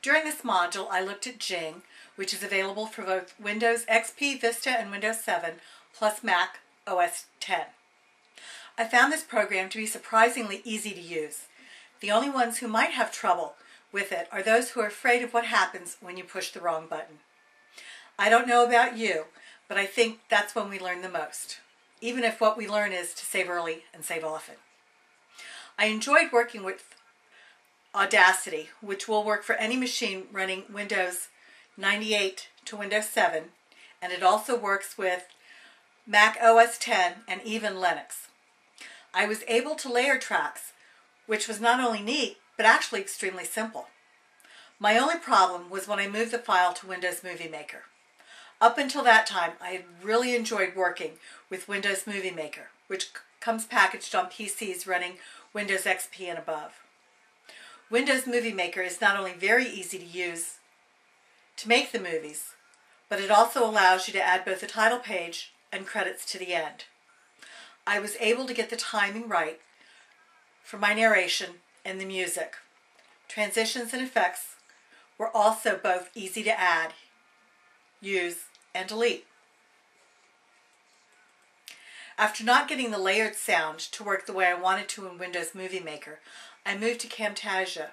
During this module, I looked at Jing, which is available for both Windows XP, Vista, and Windows 7, plus Mac OS X. I found this program to be surprisingly easy to use. The only ones who might have trouble with it are those who are afraid of what happens when you push the wrong button. I don't know about you, but I think that's when we learn the most, even if what we learn is to save early and save often. I enjoyed working with Audacity, which will work for any machine running Windows 98 to Windows 7, and it also works with Mac OS X and even Linux. I was able to layer tracks, which was not only neat, but actually extremely simple. My only problem was when I moved the file to Windows Movie Maker. Up until that time, I had really enjoyed working with Windows Movie Maker, which comes packaged on PCs running Windows XP and above. Windows Movie Maker is not only very easy to use to make the movies, but it also allows you to add both the title page and credits to the end. I was able to get the timing right for my narration and the music. Transitions and effects were also both easy to add, use, and delete. After not getting the layered sound to work the way I wanted to in Windows Movie Maker, I moved to Camtasia,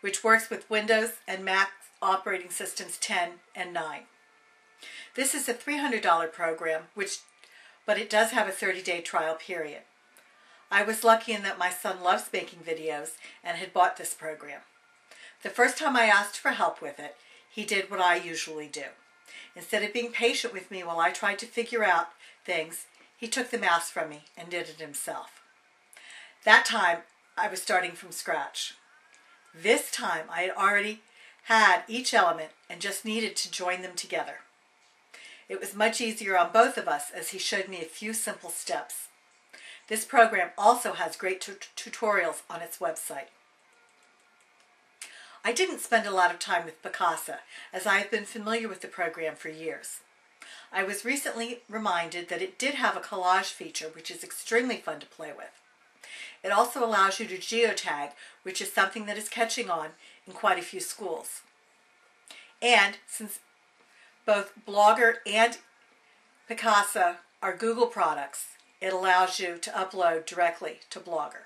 which works with Windows and Mac operating systems 10 and 9. This is a $300 program, but it does have a 30-day trial period. I was lucky in that my son loves making videos and had bought this program. The first time I asked for help with it, he did what I usually do. Instead of being patient with me while I tried to figure out things, he took the mouse from me and did it himself. That time, I was starting from scratch. This time, I had already had each element and just needed to join them together. It was much easier on both of us as he showed me a few simple steps. This program also has great tutorials on its website. I didn't spend a lot of time with Picasa, as I have been familiar with the program for years. I was recently reminded that it did have a collage feature, which is extremely fun to play with. It also allows you to geotag, which is something that is catching on in quite a few schools. And since both Blogger and Picasa are Google products, it allows you to upload directly to Blogger.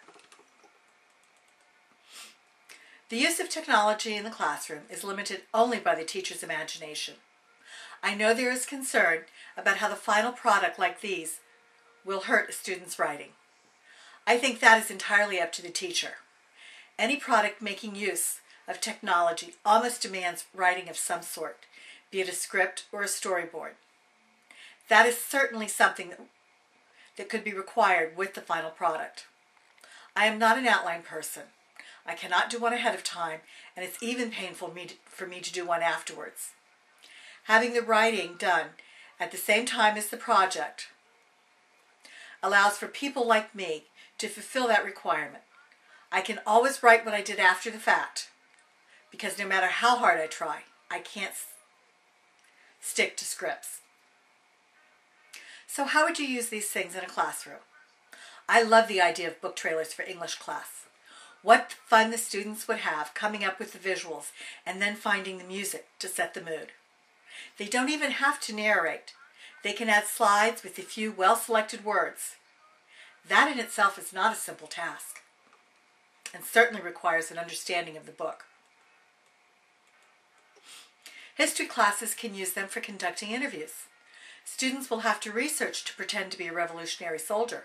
The use of technology in the classroom is limited only by the teacher's imagination. I know there is concern about how the final product like these will hurt a student's writing. I think that is entirely up to the teacher. Any product making use of technology almost demands writing of some sort, be it a script or a storyboard. That is certainly something that could be required with the final product. I am not an outline person. I cannot do one ahead of time, and it's even painful for me to do one afterwards. Having the writing done at the same time as the project allows for people like me to fulfill that requirement. I can always write what I did after the fact, because no matter how hard I try, I can't stick to scripts. So how would you use these things in a classroom? I love the idea of book trailers for English class. What fun the students would have coming up with the visuals and then finding the music to set the mood. They don't even have to narrate. They can add slides with a few well-selected words. That in itself is not a simple task, and certainly requires an understanding of the book. History classes can use them for conducting interviews. Students will have to research to pretend to be a Revolutionary soldier.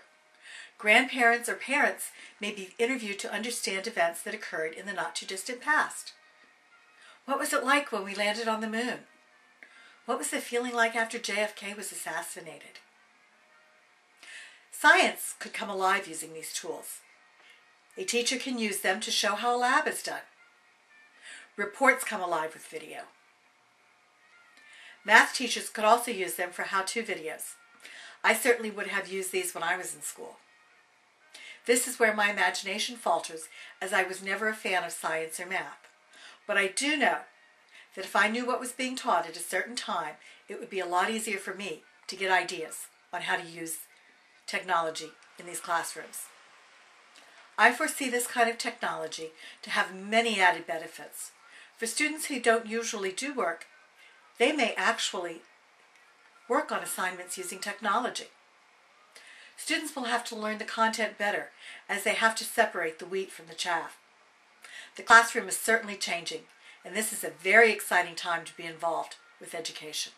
Grandparents or parents may be interviewed to understand events that occurred in the not-too-distant past. What was it like when we landed on the moon? What was the feeling like after JFK was assassinated? Science could come alive using these tools. A teacher can use them to show how a lab is done. Reports come alive with video. Math teachers could also use them for how-to videos. I certainly would have used these when I was in school. This is where my imagination falters, as I was never a fan of science or math. But I do know that if I knew what was being taught at a certain time, it would be a lot easier for me to get ideas on how to use technology in these classrooms. I foresee this kind of technology to have many added benefits. For students who don't usually do work, they may actually work on assignments using technology. Students will have to learn the content better as they have to separate the wheat from the chaff. The classroom is certainly changing, and this is a very exciting time to be involved with education.